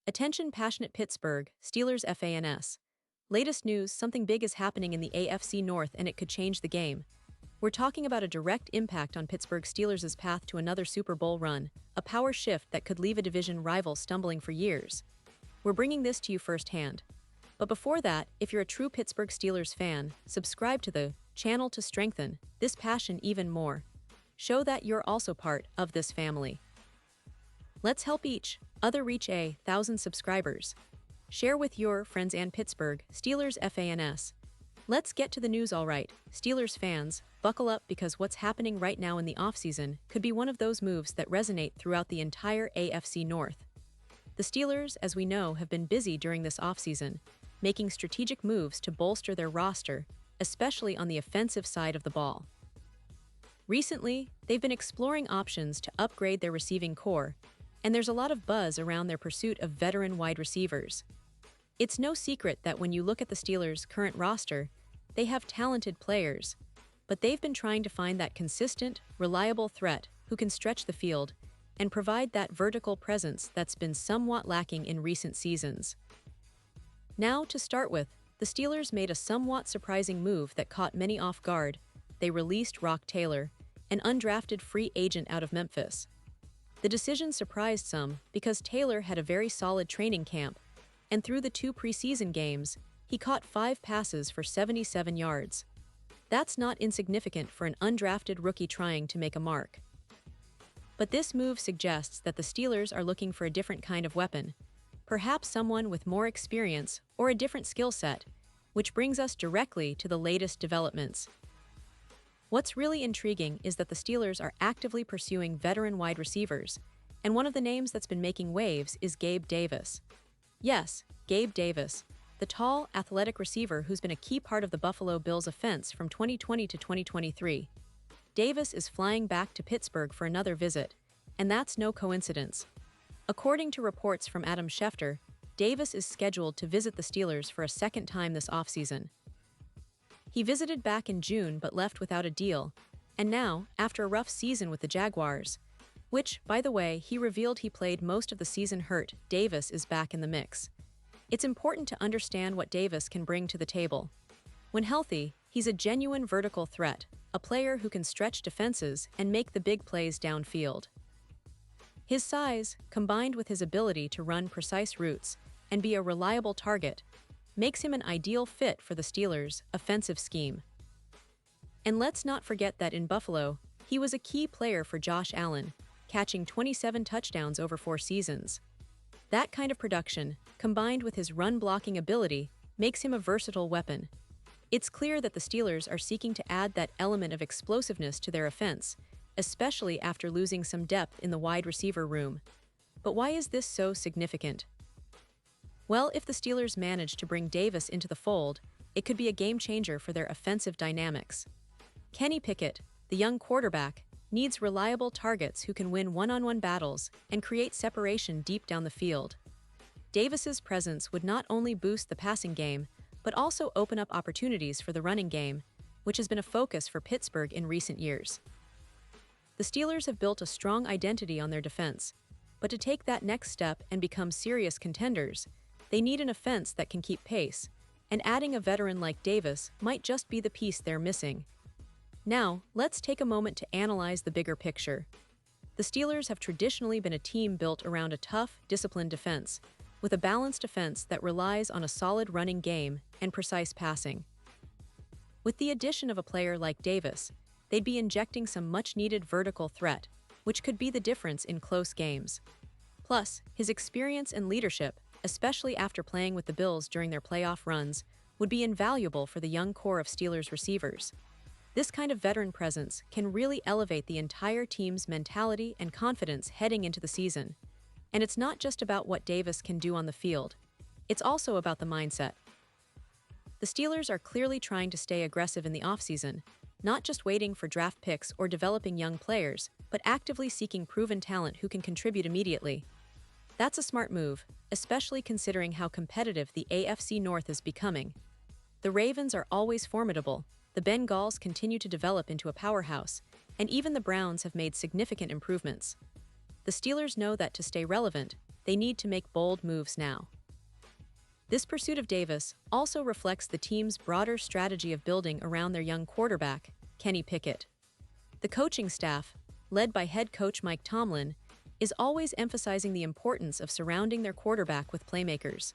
Attention passionate Pittsburgh Steelers fans. Latest news, something big is happening in the AFC North and it could change the game. We're talking about a direct impact on Pittsburgh Steelers' path to another Super Bowl run, a power shift that could leave a division rival stumbling for years. We're bringing this to you firsthand. But before that, if you're a true Pittsburgh Steelers fan, subscribe to the channel to strengthen this passion even more. Show that you're also part of this family. Let's help each other reach 1,000 subscribers. Share with your friends and Pittsburgh Steelers fans. Let's get to the news. Alright, Steelers fans, buckle up because what's happening right now in the offseason could be one of those moves that resonate throughout the entire AFC North. The Steelers, as we know, have been busy during this offseason, making strategic moves to bolster their roster, especially on the offensive side of the ball. Recently, they've been exploring options to upgrade their receiving core, and there's a lot of buzz around their pursuit of veteran wide receivers. It's no secret that when you look at the Steelers' current roster, they have talented players, but they've been trying to find that consistent, reliable threat who can stretch the field and provide that vertical presence that's been somewhat lacking in recent seasons. Now, to start with, the Steelers made a somewhat surprising move that caught many off guard. They released Rock Taylor, an undrafted free agent out of Memphis. The decision surprised some because Taylor had a very solid training camp, and through the 2 preseason games, he caught 5 passes for 77 yards. That's not insignificant for an undrafted rookie trying to make a mark. But this move suggests that the Steelers are looking for a different kind of weapon, perhaps someone with more experience or a different skill set, which brings us directly to the latest developments. What's really intriguing is that the Steelers are actively pursuing veteran wide receivers, and one of the names that's been making waves is Gabe Davis. Yes, Gabe Davis, the tall, athletic receiver who's been a key part of the Buffalo Bills' offense from 2020 to 2023. Davis is flying back to Pittsburgh for another visit, and that's no coincidence. According to reports from Adam Schefter, Davis is scheduled to visit the Steelers for a second time this offseason. He visited back in June but left without a deal, and now, after a rough season with the Jaguars, which, by the way, he revealed he played most of the season hurt, Davis is back in the mix. It's important to understand what Davis can bring to the table. When healthy, he's a genuine vertical threat, a player who can stretch defenses and make the big plays downfield. His size, combined with his ability to run precise routes and be a reliable target, makes him an ideal fit for the Steelers' offensive scheme. And let's not forget that in Buffalo, he was a key player for Josh Allen, catching 27 touchdowns over 4 seasons. That kind of production, combined with his run-blocking ability, makes him a versatile weapon. It's clear that the Steelers are seeking to add that element of explosiveness to their offense, especially after losing some depth in the wide receiver room. But why is this so significant? Well, if the Steelers manage to bring Davis into the fold, it could be a game-changer for their offensive dynamics. Kenny Pickett, the young quarterback, needs reliable targets who can win one-on-one battles and create separation deep down the field. Davis's presence would not only boost the passing game, but also open up opportunities for the running game, which has been a focus for Pittsburgh in recent years. The Steelers have built a strong identity on their defense, but to take that next step and become serious contenders, they need an offense that can keep pace, and adding a veteran like Davis might just be the piece they're missing. Now, let's take a moment to analyze the bigger picture. The Steelers have traditionally been a team built around a tough, disciplined defense, with a balanced offense that relies on a solid running game and precise passing. With the addition of a player like Davis, they'd be injecting some much-needed vertical threat, which could be the difference in close games. Plus, his experience and leadership, especially after playing with the Bills during their playoff runs, would be invaluable for the young core of Steelers receivers. This kind of veteran presence can really elevate the entire team's mentality and confidence heading into the season. And it's not just about what Davis can do on the field. It's also about the mindset. The Steelers are clearly trying to stay aggressive in the offseason, not just waiting for draft picks or developing young players, but actively seeking proven talent who can contribute immediately. That's a smart move, especially considering how competitive the AFC North is becoming. The Ravens are always formidable, the Bengals continue to develop into a powerhouse, and even the Browns have made significant improvements. The Steelers know that to stay relevant, they need to make bold moves now. This pursuit of Davis also reflects the team's broader strategy of building around their young quarterback, Kenny Pickett. The coaching staff, led by head coach Mike Tomlin, is always emphasizing the importance of surrounding their quarterback with playmakers.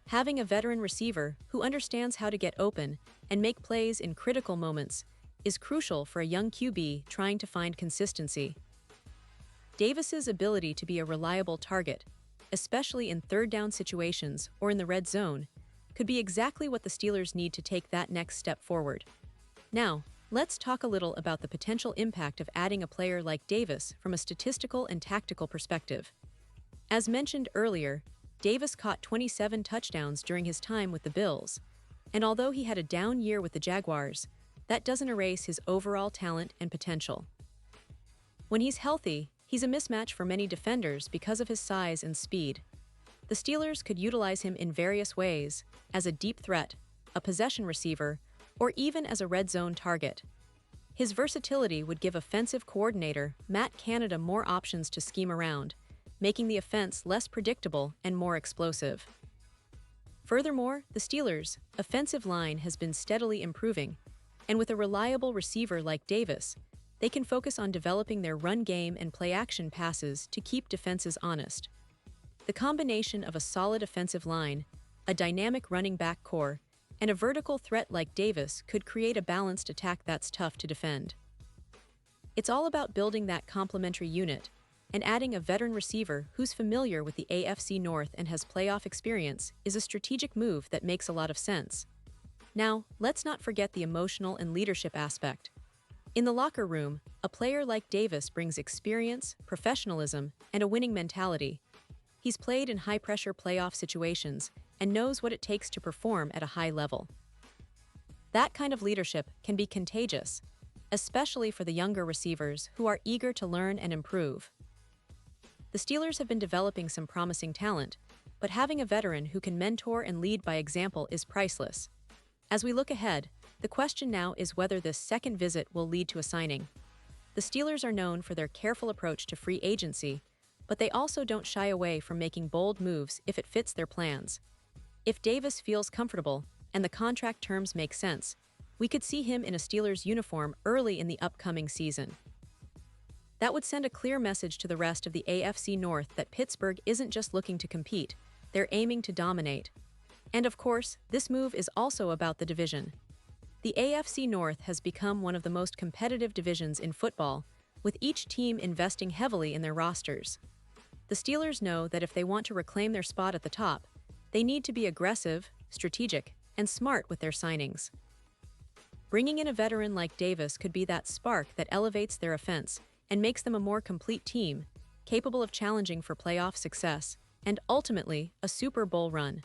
Having a veteran receiver who understands how to get open and make plays in critical moments is crucial for a young QB trying to find consistency. Davis's ability to be a reliable target, especially in third-down situations or in the red zone, could be exactly what the Steelers need to take that next step forward. Now, let's talk a little about the potential impact of adding a player like Davis from a statistical and tactical perspective. As mentioned earlier, Davis caught 27 touchdowns during his time with the Bills, and although he had a down year with the Jaguars, that doesn't erase his overall talent and potential. When he's healthy, he's a mismatch for many defenders because of his size and speed. The Steelers could utilize him in various ways, as a deep threat, a possession receiver, or even as a red zone target. His versatility would give offensive coordinator Matt Canada more options to scheme around, making the offense less predictable and more explosive. Furthermore, the Steelers' offensive line has been steadily improving, and with a reliable receiver like Davis, they can focus on developing their run game and play-action passes to keep defenses honest. The combination of a solid offensive line, a dynamic running back core, and a vertical threat like Davis could create a balanced attack that's tough to defend. It's all about building that complementary unit, and adding a veteran receiver who's familiar with the AFC North and has playoff experience is a strategic move that makes a lot of sense. Now, let's not forget the emotional and leadership aspect. In the locker room, a player like Davis brings experience, professionalism, and a winning mentality. He's played in high-pressure playoff situations and knows what it takes to perform at a high level. That kind of leadership can be contagious, especially for the younger receivers who are eager to learn and improve. The Steelers have been developing some promising talent, but having a veteran who can mentor and lead by example is priceless. As we look ahead, the question now is whether this second visit will lead to a signing. The Steelers are known for their careful approach to free agency, but they also don't shy away from making bold moves if it fits their plans. If Davis feels comfortable and the contract terms make sense, we could see him in a Steelers uniform early in the upcoming season. That would send a clear message to the rest of the AFC North that Pittsburgh isn't just looking to compete, they're aiming to dominate. And of course, this move is also about the division. The AFC North has become one of the most competitive divisions in football, with each team investing heavily in their rosters. The Steelers know that if they want to reclaim their spot at the top, they need to be aggressive, strategic, and smart with their signings. Bringing in a veteran like Davis could be that spark that elevates their offense and makes them a more complete team, capable of challenging for playoff success and ultimately a Super Bowl run.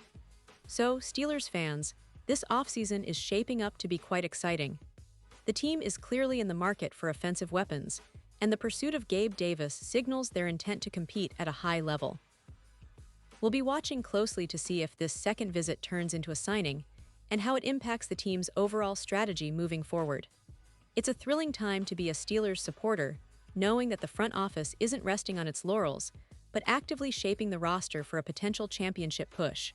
So, Steelers fans, this offseason is shaping up to be quite exciting. The team is clearly in the market for offensive weapons, and the pursuit of Gabe Davis signals their intent to compete at a high level. We'll be watching closely to see if this second visit turns into a signing and how it impacts the team's overall strategy moving forward. It's a thrilling time to be a Steelers supporter, knowing that the front office isn't resting on its laurels, but actively shaping the roster for a potential championship push.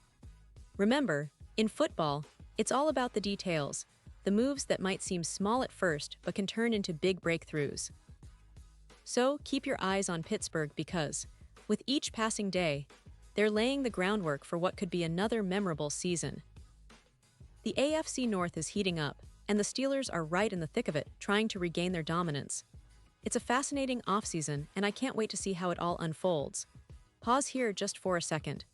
Remember, in football, it's all about the details, the moves that might seem small at first but can turn into big breakthroughs. So keep your eyes on Pittsburgh because, with each passing day, they're laying the groundwork for what could be another memorable season. The AFC North is heating up, and the Steelers are right in the thick of it, trying to regain their dominance. It's a fascinating offseason, and I can't wait to see how it all unfolds. Pause here just for a second.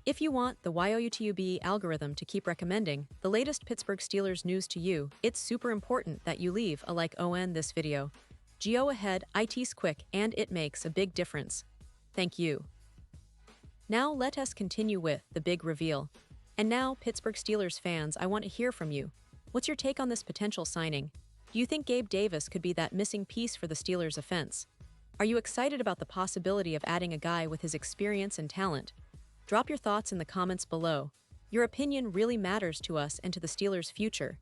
If you want the YouTube algorithm to keep recommending the latest Pittsburgh Steelers news to you, it's super important that you leave a like on this video. Go ahead, it's quick and it makes a big difference. Thank you. Now let us continue with the big reveal. And now, Pittsburgh Steelers fans, I want to hear from you. What's your take on this potential signing? Do you think Gabe Davis could be that missing piece for the Steelers' offense? Are you excited about the possibility of adding a guy with his experience and talent? Drop your thoughts in the comments below. Your opinion really matters to us and to the Steelers' future.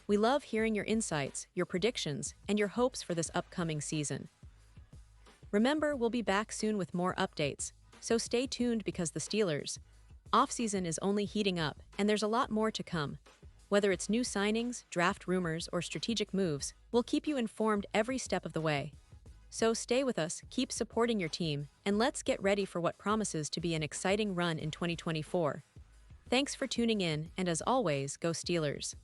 We love hearing your insights, your predictions, and your hopes for this upcoming season. Remember, we'll be back soon with more updates. So stay tuned because the Steelers' offseason is only heating up, and there's a lot more to come. Whether it's new signings, draft rumors, or strategic moves, we'll keep you informed every step of the way. So stay with us, keep supporting your team, and let's get ready for what promises to be an exciting run in 2024. Thanks for tuning in, and as always, go Steelers.